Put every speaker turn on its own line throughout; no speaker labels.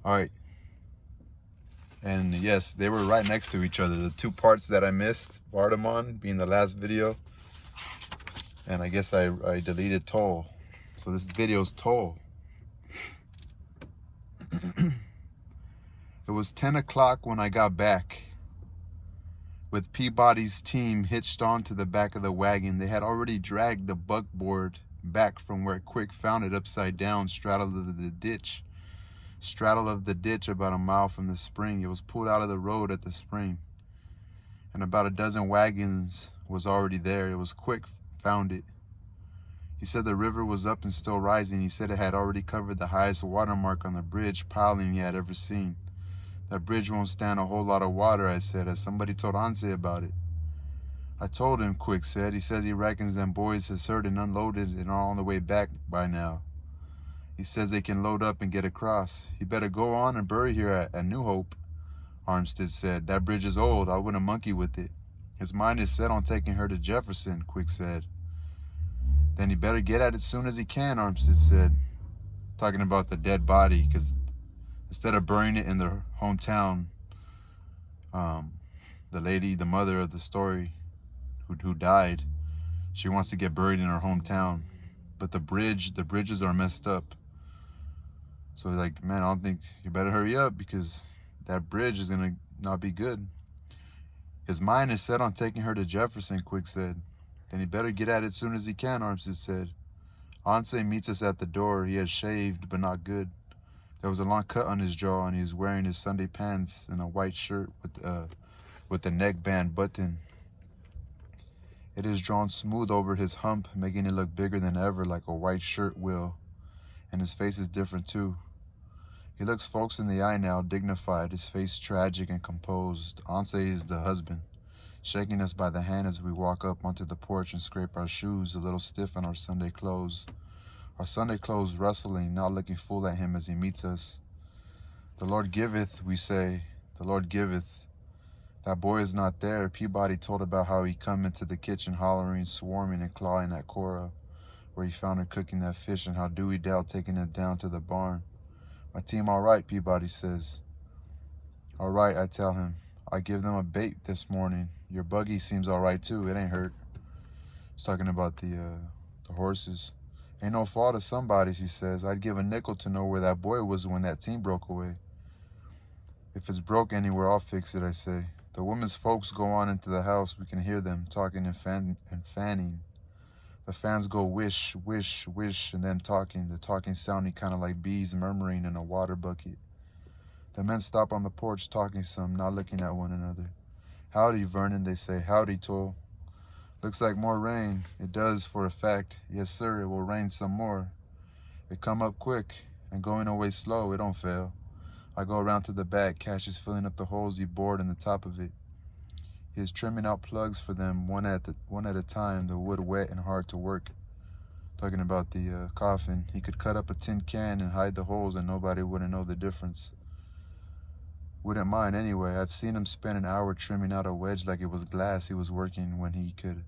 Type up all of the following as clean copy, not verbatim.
All right. And yes, they were right next to each other. The two parts that I missed, Bardamon being the last video, and I guess I deleted Tull. So this video's Tull. It was 10 o'clock when I got back, with Peabody's team hitched onto the back of the wagon. They had already dragged the buckboard back from where Quick found it upside down, straddled the ditch about a mile from the spring. It was pulled out of the road at the spring, and about a dozen wagons was already there. It was Quick found it. He said the river was up and still rising. He said it had already covered the highest watermark on the bridge piling he had ever seen. That bridge won't stand a whole lot of water, I said, as somebody told Anse about it. I told him, Quick said. He says he reckons them boys has heard and unloaded and are on the way back by now. He says they can load up and get across. He better go on and bury here at New Hope, Armstead said. That bridge is old. I wouldn't monkey with it. His mind is set on taking her to Jefferson, Quick said. Then he better get at it soon as he can, Armstead said, talking about the dead body, because instead of burying it in their hometown, the mother of the story who died, she wants to get buried in her hometown. But the bridges are messed up. So like, man, I don't think you better hurry up, because that bridge is gonna not be good. His mind is set on taking her to Jefferson, Quick said. Then he better get at it soon as he can, Armstead said. Anse meets us at the door. He has shaved, but not good. There was a long cut on his jaw, and he was wearing his Sunday pants and a white shirt with the neckband button. It is drawn smooth over his hump, making it look bigger than ever, like a white shirt will. And his face is different too. He looks folks in the eye now, dignified, his face tragic and composed. Anse is the husband, shaking us by the hand as we walk up onto the porch and scrape our shoes, a little stiff in our Sunday clothes. Our Sunday clothes rustling, not looking full at him as he meets us. The Lord giveth, we say, the Lord giveth. That boy is not there. Peabody told about how he come into the kitchen hollering, swarming, and clawing at Cora, where he found her cooking that fish, and how Dewey Dow taking it down to the barn. My team all right, Peabody says. All right, I tell him. I give them a bait this morning. Your buggy seems all right too. It ain't hurt. He's talking about the horses. Ain't no fault of somebody's, he says. I'd give a nickel to know where that boy was when that team broke away. If it's broke anywhere, I'll fix it, I say. The women's folks go on into the house. We can hear them talking and fanning. The fans go wish, wish, wish, and then talking. The talking sounding kind of like bees murmuring in a water bucket. The men stop on the porch talking some, not looking at one another. Howdy, Vernon, they say. Howdy, Tull. Looks like more rain. It does, for a fact. Yes, sir, it will rain some more. It come up quick, and going away slow, it don't fail. I go around to the back. Cash is filling up the holes he bored in the top of it. He is trimming out plugs for them, one at a time, the wood wet and hard to work. Talking about the coffin. He could cut up a tin can and hide the holes, and nobody wouldn't know the difference. Wouldn't mind anyway. I've seen him spend an hour trimming out a wedge like it was glass. He was working when he could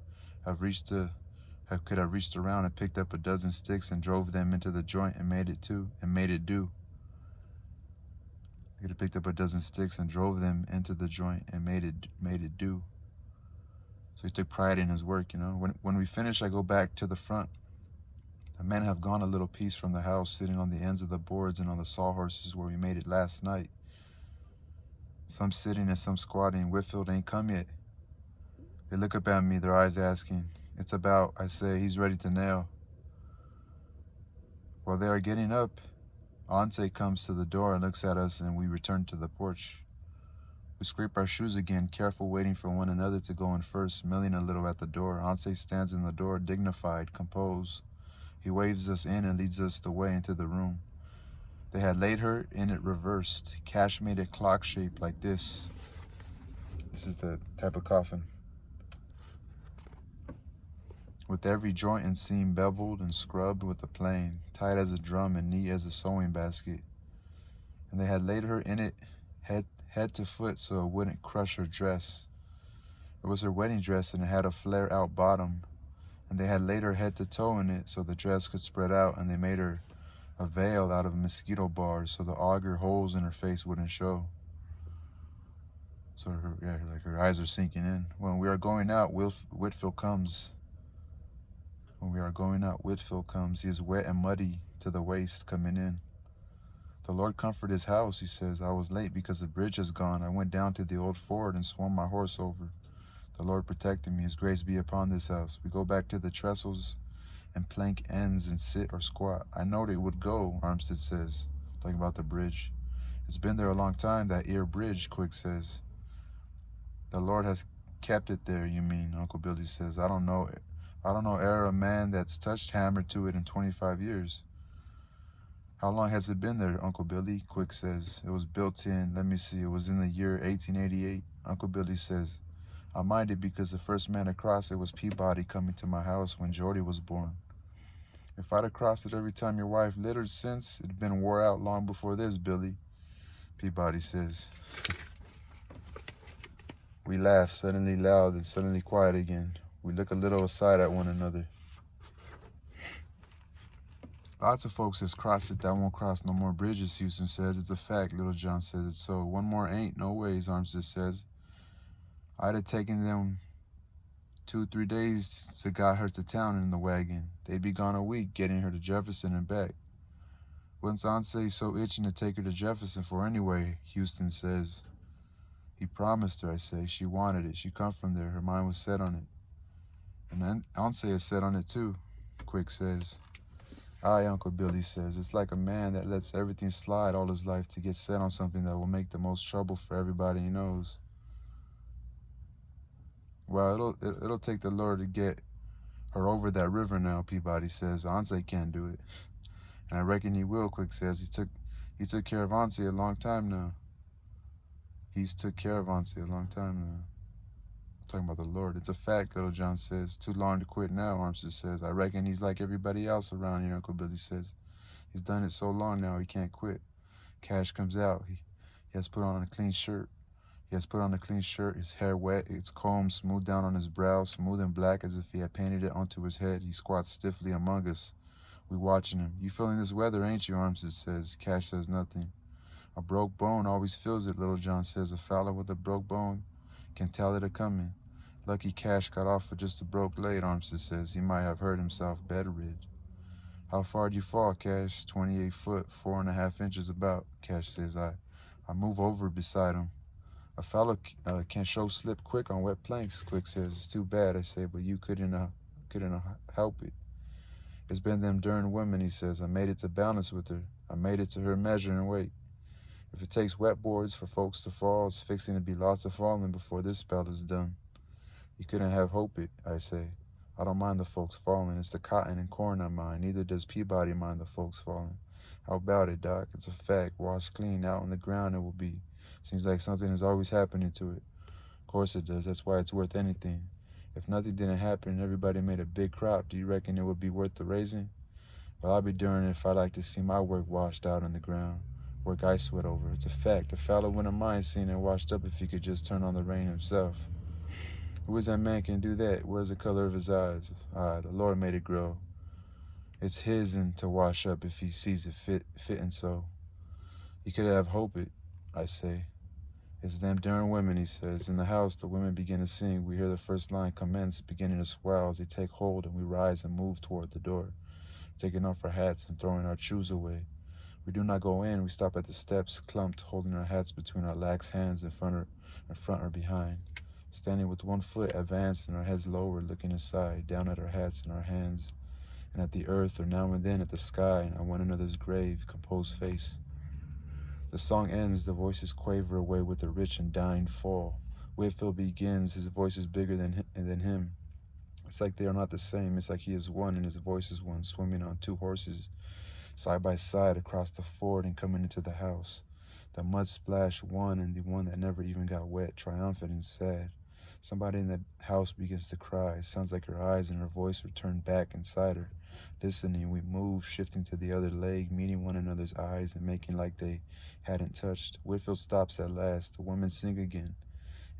have reached around and picked up a dozen sticks and drove them into the joint and made it do. He could have picked up a dozen sticks and drove them into the joint and made it do. So he took pride in his work, you know. When we finish, I go back to the front. The men have gone a little piece from the house, sitting on the ends of the boards and on the sawhorses where we made it last night. Some sitting and some squatting. Whitfield ain't come yet. They look up at me, their eyes asking. It's about, I say, he's ready to nail. While they are getting up, Anse comes to the door and looks at us, and we return to the porch. We scrape our shoes again, careful, waiting for one another to go in first, milling a little at the door. Anse stands in the door, dignified, composed. He waves us in and leads us the way into the room. They had laid her in it reversed. Cash made it clock shaped like this. This is the type of coffin. With every joint and seam beveled and scrubbed with a plane, tight as a drum and neat as a sewing basket. And they had laid her in it head to foot so it wouldn't crush her dress. It was her wedding dress, and it had a flare-out bottom. And they had laid her head to toe in it so the dress could spread out, and they made her a veil out of mosquito bars so the auger holes in her face wouldn't show. So her eyes are sinking in. When we are going out, Whitfield comes. When we are going out, Whitfield comes. He is wet and muddy to the waist coming in. The Lord comfort his house, he says. I was late because the bridge is gone. I went down to the old ford and swung my horse over. The Lord protected me. His grace be upon this house. We go back to the trestles and plank ends and sit or squat. I knowed it would go, Armstead says, talking about the bridge. It's been there a long time, that ear bridge, Quick says. The Lord has kept it there, you mean, Uncle Billy says. I don't know e'er a man that's touched hammer to it in 25 years. How long has it been there, Uncle Billy? Quick says. It was built in, let me see, it was in the year 1888. Uncle Billy says, I mind it because the first man across it was Peabody coming to my house when Jordy was born. If I'd have crossed it every time your wife littered since, it'd been wore out long before this, Billy, Peabody says. We laugh, suddenly loud and suddenly quiet again. We look a little aside at one another. Lots of folks has crossed it that won't cross no more bridges, Houston says. It's a fact, Little John says it's so. One more ain't, no ways, Armstead says. I'd have taken them 2-3 days to got her to town in the wagon. They'd be gone a week getting her to Jefferson and back. What's Ansay so itching to take her to Jefferson for anyway, Houston says. He promised her, I say. She wanted it. She come from there. Her mind was set on it. And then Ansay is set on it too, Quick says. Aye, Uncle Billy says. It's like a man that lets everything slide all his life to get set on something that will make the most trouble for everybody he knows. Well, it'll take the Lord to get her over that river now, Peabody says. Ansay can't do it. And I reckon he will, Quick says. He took care of Ansay a long time now. He's took care of Ansay a long time now. I'm talking about the Lord. It's a fact, Little John says. Too long to quit now, Armstead says. I reckon he's like everybody else around here, Uncle Billy says. He's done it so long now he can't quit. Cash comes out. He has put on a clean shirt. His hair wet, its comb smooth down on his brow, smooth and black as if he had painted it onto his head. He squats stiffly among us. We watching him. You feeling this weather, ain't you, Armstead says. Cash says nothing. A broke bone always feels it, Little John says. A fella with a broke bone can tell it a-coming. Lucky Cash got off with just a broke leg, Armstead says. He might have hurt himself bedrid. How far'd you fall, Cash? 28 foot, 4.5 inches about, Cash says. I move over beside him. A fellow can show slip quick on wet planks, Quick says. It's too bad, I say, but you couldn't help it. It's been them darn women, he says. I made it to balance with her. I made it to her measure and weight. If it takes wet boards for folks to fall, it's fixing to be lots of falling before this spell is done. You couldn't have hoped it, I say. I don't mind the folks falling. It's the cotton and corn I mind. Neither does Peabody mind the folks falling. How about it, Doc? It's a fact. Washed clean out on the ground it will be. Seems like something is always happening to it. Of course it does. That's why it's worth anything. If nothing didn't happen and everybody made a big crop, do you reckon it would be worth the raising? Well, I'll be darned if I'd like to see my work washed out on the ground. Work I sweat over. It's a fact. A fellow wouldn't mind seeing it washed up if he could just turn on the rain himself. Who is that man can do that? Where's the color of his eyes? Ah, the Lord made it grow. It's his'n to wash up if he sees it fitting so. You could have hoped it, I say. It's them darn women, he says. In the house, the women begin to sing. We hear the first line commence, beginning to swell as they take hold, and we rise and move toward the door, taking off our hats and throwing our shoes away. We do not go in. We stop at the steps, clumped, holding our hats between our lax hands in front or behind, standing with one foot advanced and our heads lowered, looking aside, down at our hats and our hands, and at the earth, or now and then at the sky, and on one another's grave, composed face. The song ends, the voices quaver away with a rich and dying fall. Whitfield begins, his voice is bigger than him. It's like they are not the same. It's like he is one and his voice is one, swimming on two horses, side by side across the ford and coming into the house. The mud splash one and the one that never even got wet, triumphant and sad. Somebody in the house begins to cry. It sounds like her eyes and her voice return back inside her. Listening, we move, shifting to the other leg, meeting one another's eyes and making like they hadn't touched. Whitfield stops at last. The women sing again.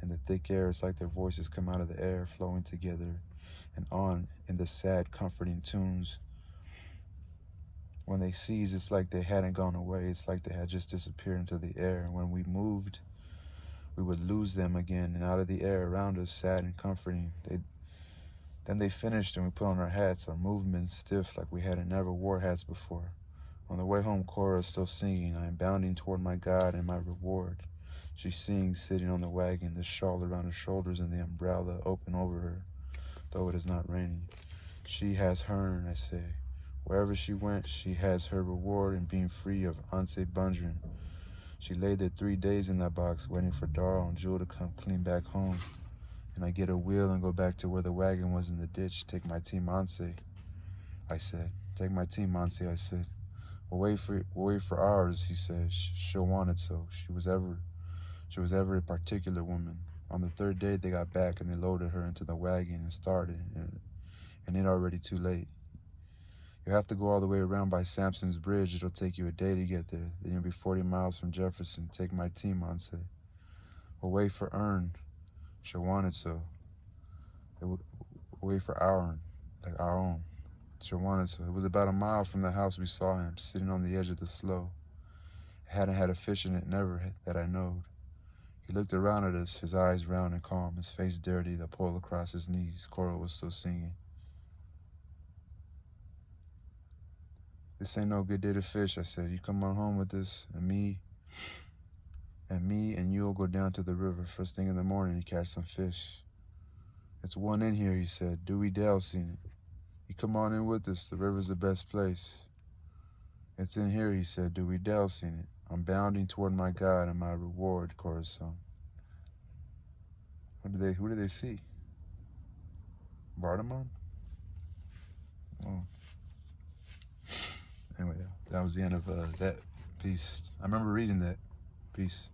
In the thick air, it's like their voices come out of the air, flowing together and on in the sad, comforting tunes. When they ceased, it's like they hadn't gone away. It's like they had just disappeared into the air. And when we moved, we would lose them again. And out of the air around us, sad and comforting, then they finished and we put on our hats, our movements stiff like we hadn't never wore hats before. On the way home, Cora is still singing, I am bounding toward my God and my reward. She sings, sitting on the wagon, the shawl around her shoulders and the umbrella open over her, though it is not raining. She has hern, I say. Wherever she went, she has her reward in being free of Anse Bundren. She lay there 3 days in that box, waiting for Darl and Jewel to come clean back home. And I get a wheel and go back to where the wagon was in the ditch. Take my team, Anse, I said. Take my team, Anse, I said. We'll wait for ours, he said. She'll want it so. She was ever a particular woman. On the third day, they got back and they loaded her into the wagon and started, and it already too late. You have to go all the way around by Sampson's Bridge. It'll take you a day to get there. Then you'll be 40 miles from Jefferson. Take my team, Anse. We'll wait for Ern. She'll want it so. We'll wait for our own. She'll want it so. It was about a mile from the house we saw him, sitting on the edge of the slough. It hadn't had a fish in it, never that I knowed. He looked around at us, his eyes round and calm, his face dirty, the pole across his knees. Cora was still singing. This ain't no good day to fish, I said. You come on home with this, and me and you'll go down to the river first thing in the morning to catch some fish. It's one in here, he said. Dewey Dale seen it. You come on in with us, the river's the best place. It's in here, he said. Dewey Dale seen it. I'm bounding toward my God and my reward, Cora's song. Who did they see? Bardamon? Oh. Anyway, that was the end of that piece. I remember reading that piece.